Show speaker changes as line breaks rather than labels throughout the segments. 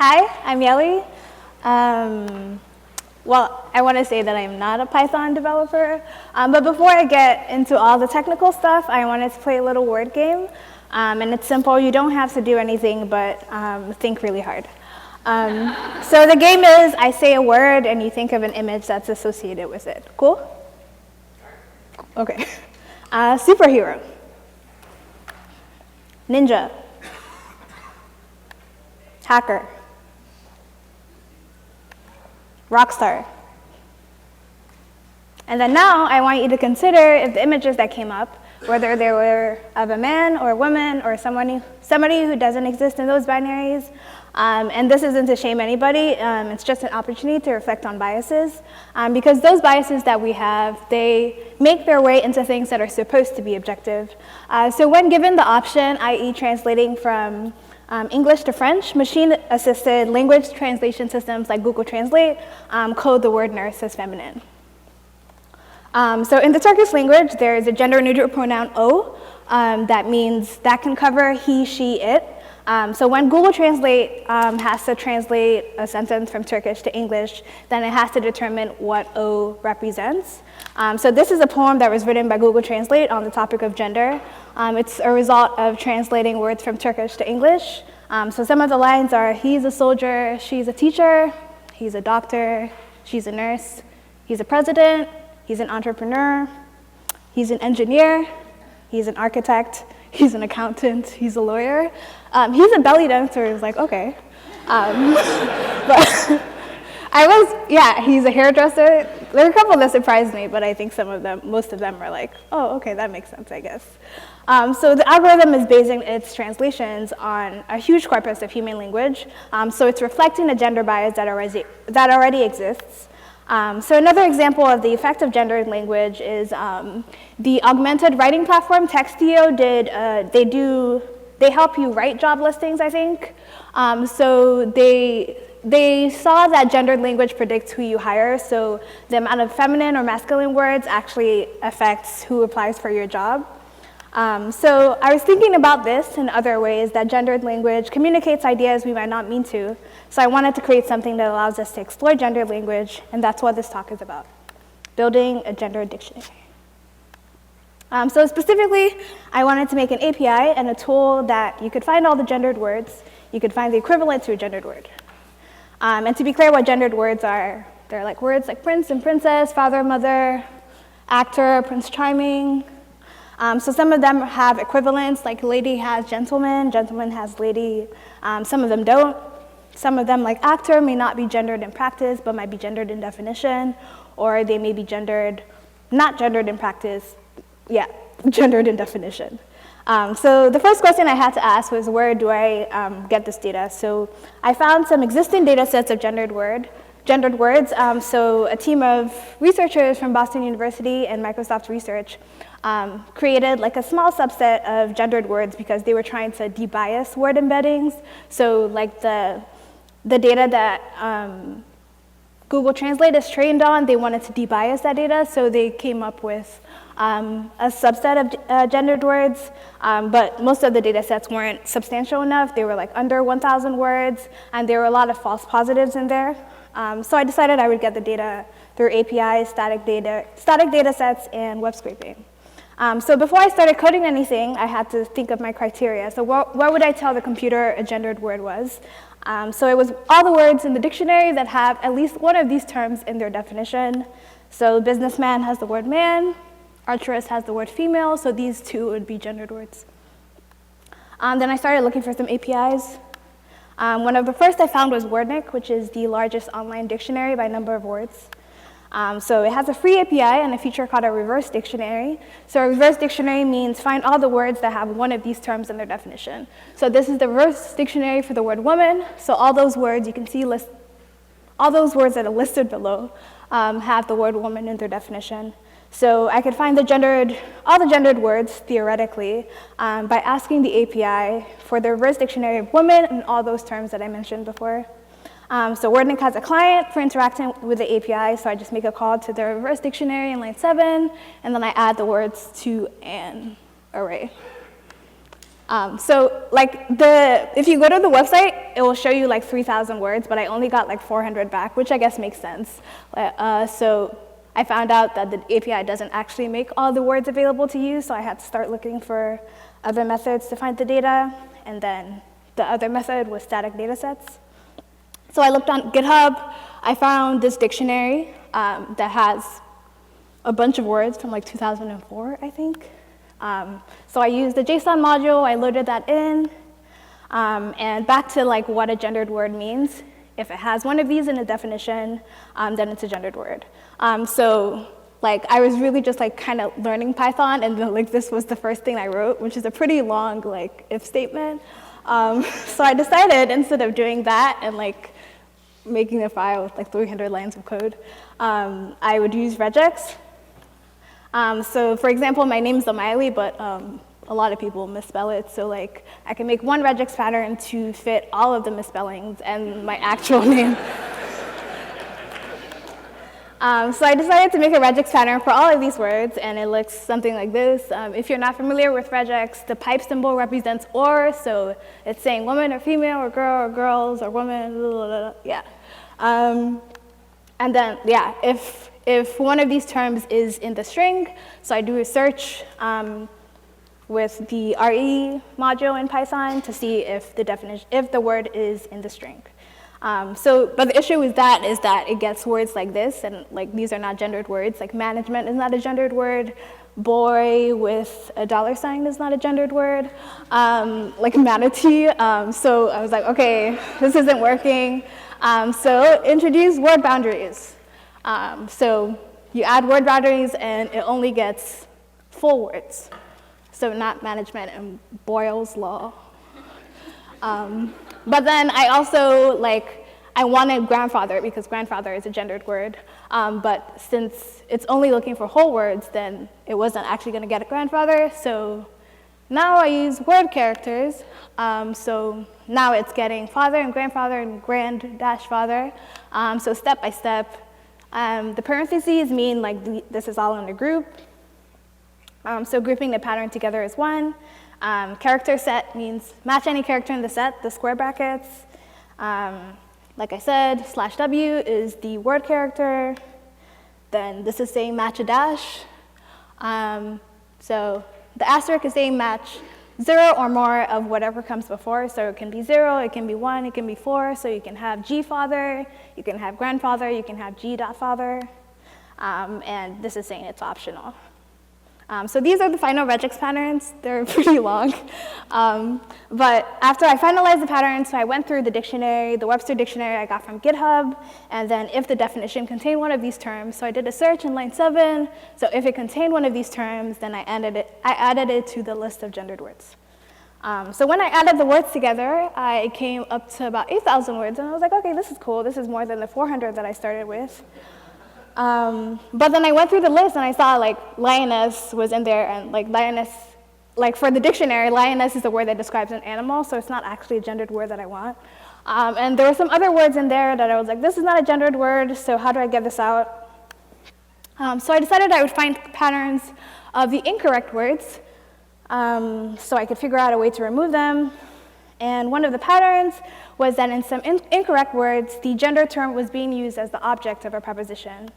Hi, I'm Yeli. Well, I want to say that I'm not a Python developer, but before I get into all the technical stuff, I wanted to play a little word game. And it's simple. You don't have to do anything but think really hard. So the game is I say a word and you think of an image that's associated with it. Cool? Okay. Superhero. Ninja. Hacker. Rockstar. And then now I want you to consider if the images that came up, whether they were of a man or a woman or somebody who doesn't exist in those binaries. And this isn't to shame anybody, it's just an opportunity to reflect on biases. Because those biases that we have, they make their way into things that are supposed to be objective. So when given the option, i.e. translating from English to French, machine-assisted language translation systems like Google Translate code the word nurse as feminine. So in the Turkish language, there is a gender-neutral pronoun o that means that can cover he, she, it. So when Google Translate has to translate a sentence from Turkish to English, then it has to determine what o represents. So this is a poem that was written by Google Translate on the topic of gender. It's a result of translating words from Turkish to English. So some of the lines are, he's a soldier, she's a teacher, he's a doctor, she's a nurse, he's a president, he's an entrepreneur, he's an engineer, he's an architect, he's an accountant, he's a lawyer. He's a belly dancer, it's like, okay. But he's a hairdresser. There are a couple that surprised me, but I think most of them are like, oh, okay, that makes sense, I guess. So the algorithm is basing its translations on a huge corpus of human language. So it's reflecting a gender bias that already exists. So another example of the effect of gender in language is the augmented writing platform Textio they help you write job listings, I think. So they saw that gendered language predicts who you hire, so the amount of feminine or masculine words actually affects who applies for your job. So I was thinking about this in other ways, that gendered language communicates ideas we might not mean to. So I wanted to create something that allows us to explore gendered language, and that's what this talk is about, building a gender dictionary. So specifically, I wanted to make an API and a tool that you could find all the gendered words, you could find the equivalent to a gendered word. And to be clear what gendered words are, they're like words like prince and princess, father, mother, actor, Prince Charming. So some of them have equivalents, like lady has gentleman, gentleman has lady. Some of them don't. Some of them, like actor, may not be gendered in practice, but might be gendered in definition, or they may be not gendered in practice, gendered in definition. So the first question I had to ask was, where do I get this data? So I found some existing data sets of gendered words. So a team of researchers from Boston University and Microsoft Research created like a small subset of gendered words because they were trying to debias word embeddings. So like the data that Google Translate is trained on, they wanted to debias that data, so they came up with a subset of gendered words, but most of the data sets weren't substantial enough. They were like under 1,000 words, and there were a lot of false positives in there. So I decided I would get the data through APIs, static data sets, and web scraping. So before I started coding anything, I had to think of my criteria. So what would I tell the computer a gendered word was? So it was all the words in the dictionary that have at least one of these terms in their definition. So businessman has the word man, archerist has the word female, so these two would be gendered words. Then I started looking for some APIs. One of the first I found was Warnock, which is the largest online dictionary by number of words. So it has a free API and a feature called a reverse dictionary. So a reverse dictionary means find all the words that have one of these terms in their definition. So this is the reverse dictionary for the word woman. So all those words you can see all those words that are listed below have the word woman in their definition. So I could find all the gendered words, theoretically, by asking the API for the reverse dictionary of women and all those terms that I mentioned before. So Warnock has a client for interacting with the API, so I just make a call to the reverse dictionary in line 7, and then I add the words to an array. So like if you go to the website, it will show you like 3,000 words, but I only got like 400 back, which I guess makes sense. So I found out that the API doesn't actually make all the words available to you, so I had to start looking for other methods to find the data, and then the other method was static datasets. So I looked on GitHub, I found this dictionary that has a bunch of words from like 2004, I think. So I used the JSON module, I loaded that in, and back to like what a gendered word means. If it has one of these in a definition, then it's a gendered word. So like I was really just like kind of learning Python, and then like this was the first thing I wrote, which is a pretty long like if statement. So I decided instead of doing that and like making a file with like 300 lines of code, I would use Regex. So for example, my name is Omayeli, but a lot of people misspell it. So like I can make one regex pattern to fit all of the misspellings and my actual name. So I decided to make a regex pattern for all of these words, and it looks something like this. If you're not familiar with regex, the pipe symbol represents or, so it's saying woman or female or girl or girls or woman, blah, blah, blah, yeah. And then, yeah, if one of these terms is in the string, so I do a search with the RE module in Python to see if the word is in the string. But the issue with that is that it gets words like this, and like these are not gendered words. Like management is not a gendered word. Boy with a $sign is not a gendered word. Like manatee. So I was like, okay, this isn't working. So introduce word boundaries. So you add word boundaries, and it only gets full words. So not management and Boyle's law. But then I also, I wanted grandfather because grandfather is a gendered word. But since it's only looking for whole words, then it wasn't actually going to get a grandfather. So now I use word characters. So now it's getting father and grandfather and grand-father. So step by step. The parentheses mean this is all in a group. So grouping the pattern together is one. Character set means match any character in the set, the square brackets. Like I said, /W is the word character. Then this is saying match a dash. So the asterisk is saying match 0 or more of whatever comes before. So it can be 0, it can be 1, it can be 4. So you can have G-father, you can have grandfather, you can have G.father. And this is saying it's optional. So these are the final regex patterns. They're pretty long. But after I finalized the pattern, so I went through the dictionary, the Webster dictionary I got from GitHub, and then if the definition contained one of these terms, so I did a search in line 7. So if it contained one of these terms, then I added it to the list of gendered words. So when I added the words together, I came up to about 8,000 words, and I was like, okay, this is cool. This is more than the 400 that I started with. But then I went through the list and I saw lioness was in there, and lioness, for the dictionary, lioness is a word that describes an animal, so it's not actually a gendered word that I want. And there were some other words in there that I was like, this is not a gendered word, so how do I get this out? So I decided I would find patterns of the incorrect words, so I could figure out a way to remove them. And one of the patterns was that in some incorrect words, the gender term was being used as the object of a preposition.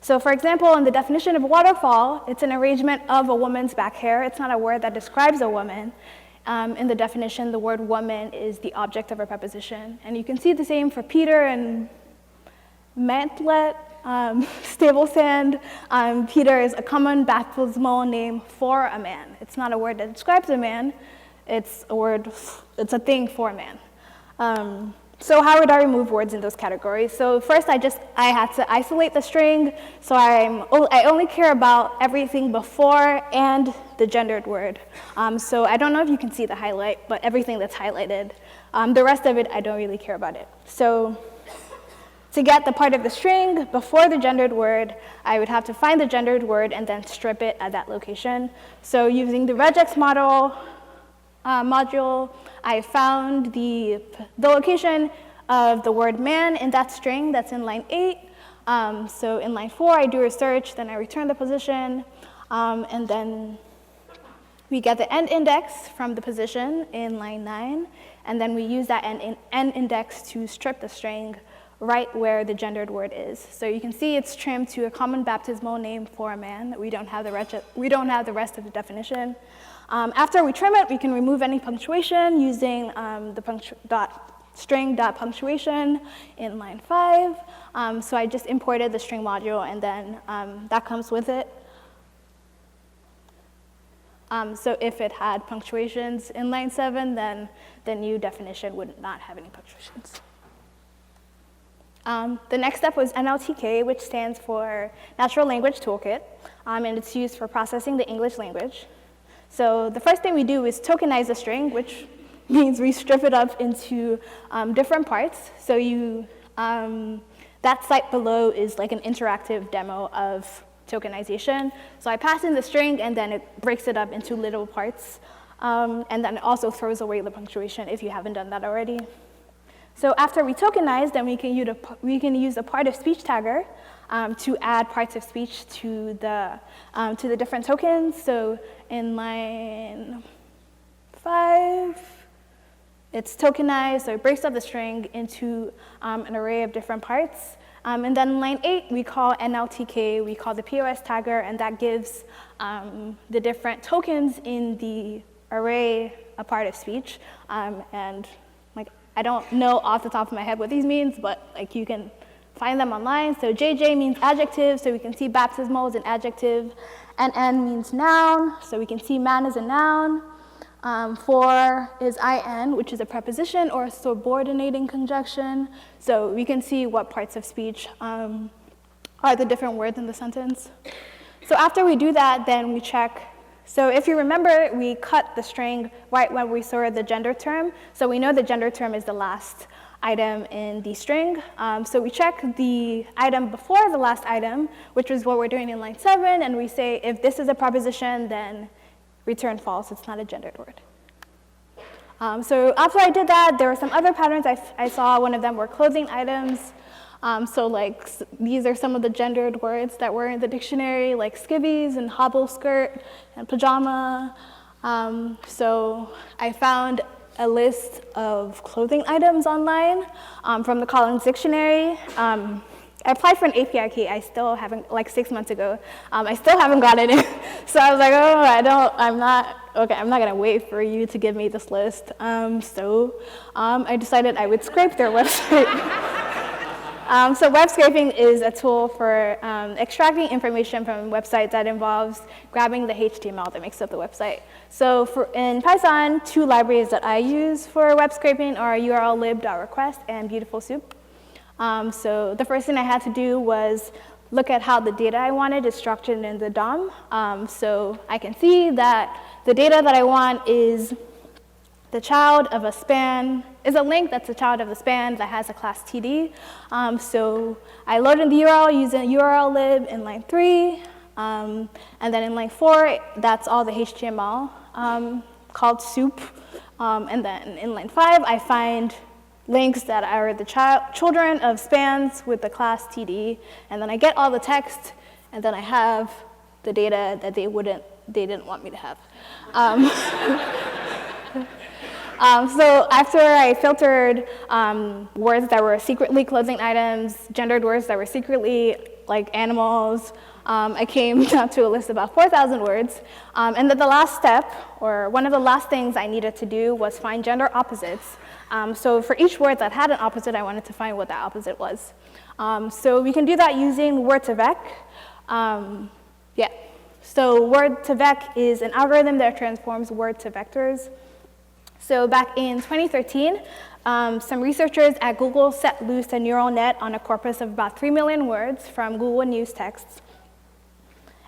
So for example, in the definition of waterfall, it's an arrangement of a woman's back hair. It's not a word that describes a woman. In the definition, the word woman is the object of a preposition. And you can see the same for Peter and Mantlet, stable sand. Peter is a common baptismal name for a man. It's not a word that describes a man. It's a thing for a man. So how would I remove words in those categories? So first, I had to isolate the string. So I only care about everything before and the gendered word. So I don't know if you can see the highlight, but everything that's highlighted. The rest of it, I don't really care about it. So to get the part of the string before the gendered word, I would have to find the gendered word and then strip it at that location. So using the regex module, I found the location of the word man in that string that's in line 8. So in line 4, I do a search, then I return the position, and then We get the end index from the position in line 9, and then we use that end index to strip the string right where the gendered word is. So you can see it's trimmed to a common baptismal name for a man. We don't have the rest of the definition. After we trim it, we can remove any punctuation using the string.punctuation in line 5. So I just imported the string module, and then that comes with it. So if it had punctuations in line 7, then the new definition would not have any punctuations. The next step was NLTK, which stands for Natural Language Toolkit, and it's used for processing the English language. So the first thing we do is tokenize the string, which means we strip it up into different parts. So that site below is like an interactive demo of tokenization. So I pass in the string, and then it breaks it up into little parts. And then it also throws away the punctuation if you haven't done that already. So after we tokenize, then we can use a part of speech tagger to add parts of speech to the different tokens. So in line 5, it's tokenized, so it breaks up the string into an array of different parts. And then in line 8, we call NLTK, we call the POS tagger, and that gives the different tokens in the array a part of speech. And like, I don't know off the top of my head what these means, but like you can find them online. So JJ means adjective, so we can see baptismal is an adjective. NN means noun, so we can see man is a noun. 4 is IN, which is a preposition or a subordinating conjunction. So we can see what parts of speech are the different words in the sentence. So after we do that, then we check. So if you remember, we cut the string right when we saw the gender term. So we know the gender term is the last item in the string. So we check the item before the last item, which is what we're doing in line 7, and we say if this is a preposition, then return false, it's not a gendered word. So after I did that, there were some other patterns I saw. One of them were clothing items. So like these are some of the gendered words that were in the dictionary, like skivvies and hobble skirt and pajama. So I found a list of clothing items online from the Collins Dictionary. I applied for an API key. I still haven't, like 6 months ago. I still haven't gotten it. So I was like, oh, I'm not gonna wait for you to give me this list. So I decided I would scrape their website. So web scraping is a tool for extracting information from websites that involves grabbing the HTML that makes up the website. So in Python, 2 libraries that I use for web scraping are urllib.request and Beautiful Soup. So the first thing I had to do was look at how the data I wanted is structured in the DOM. So I can see that the data that I want is the child of a span, is a link that's a child of the span that has a class TD. So I loaded the URL using urllib in line 3. And then in line 4, that's all the HTML called soup. And then in line 5, I find links that are the children of spans with the class TD. And then I get all the text, and then I have the data that they didn't want me to have. So after I filtered words that were secretly clothing items, gendered words that were secretly like animals, I came down to a list of about 4,000 words. And then the last step, or one of the last things I needed to do was find gender opposites. So for each word that had an opposite, I wanted to find what that opposite was. So we can do that using word2vec. So word2vec is an algorithm that transforms word to vectors. So back in 2013, some researchers at Google set loose a neural net on a corpus of about 3 million words from Google News texts.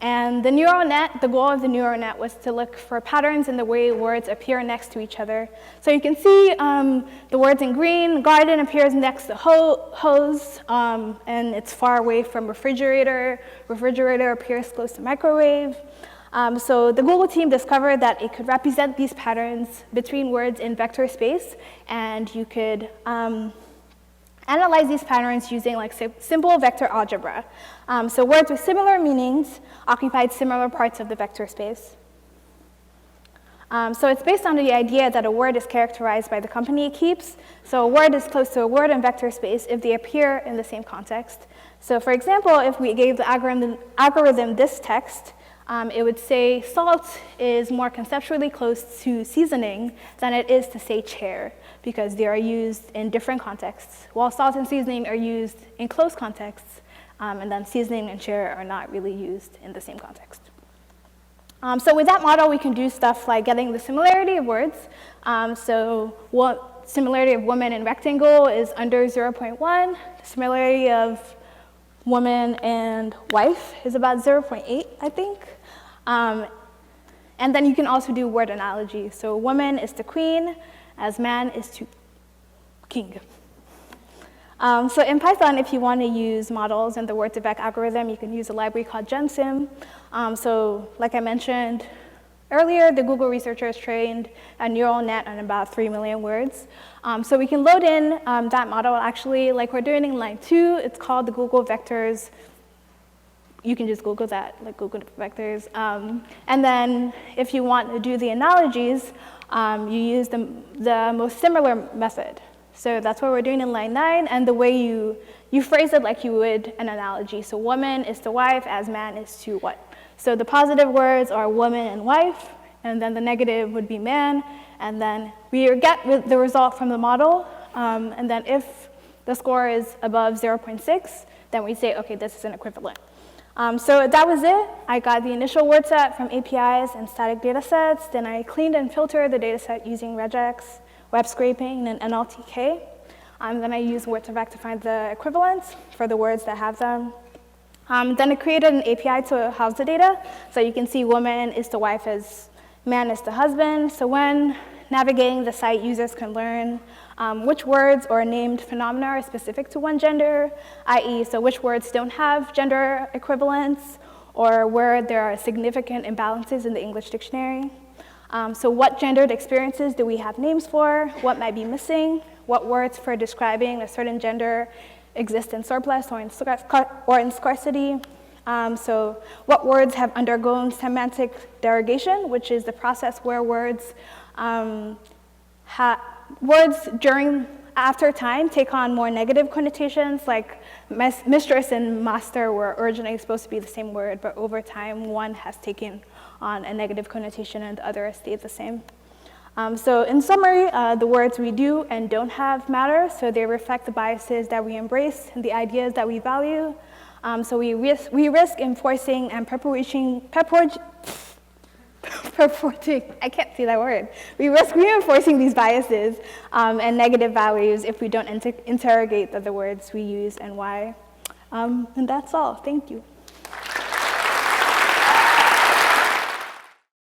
And the goal of the neural net was to look for patterns in the way words appear next to each other. So you can see the words in green, garden appears next to hose, and it's far away from refrigerator. Refrigerator appears close to microwave. So the Google team discovered that it could represent these patterns between words in vector space, and you could analyze these patterns using like simple vector algebra. So words with similar meanings occupied similar parts of the vector space. So it's based on the idea that a word is characterized by the company it keeps. So a word is close to a word in vector space if they appear in the same context. So for example, if we gave the algorithm this text, it would say salt is more conceptually close to seasoning than it is to say chair, because they are used in different contexts, while salt and seasoning are used in close contexts, and then seasoning and chair are not really used in the same context. So with that model, we can do stuff like getting the similarity of words. So what similarity of woman and rectangle is under 0.1. The similarity of woman and wife is about 0.8, I think. And then you can also do word analogy. So woman is to queen, as man is to king. So in Python, if you want to use models in the word-to-vec algorithm, you can use a library called GenSim. So like I mentioned earlier, the Google researchers trained a neural net on about 3 million words. So we can load in that model. Actually, like we're doing in line 2, it's called the Google Vectors. You can just Google that, like Google Vectors. And then if you want to do the analogies, you use the most similar method. So that's what we're doing in line 9, and the way you phrase it like you would an analogy. So woman is to wife, as man is to what? So the positive words are woman and wife, and then the negative would be man, and then we get the result from the model, and then if the score is above 0.6, then we say, okay, this is an equivalent. So that was it. I got the initial word set from APIs and static data sets, then I cleaned and filtered the data set using Regex, web scraping, and NLTK. Then I used word2vec to find the equivalents for the words that have them. Then I created an API to house the data. So you can see woman is to wife as man is to husband. So when navigating the site, users can learn which words or named phenomena are specific to one gender, i.e., so which words don't have gender equivalents, or where there are significant imbalances in the English dictionary. So what gendered experiences do we have names for? What might be missing? What words for describing a certain gender exist in surplus or in scarcity? So what words have undergone semantic derogation, which is the process where words after time take on more negative connotations, like mistress and master were originally supposed to be the same word, but over time one has taken on a negative connotation and the other has stayed the same. So in summary, the words we do and don't have matter, so they reflect the biases that we embrace and the ideas that we value. So we risk enforcing and I can't say that word. We risk reinforcing these biases and negative values if we don't interrogate the words we use and why. And that's all. Thank you.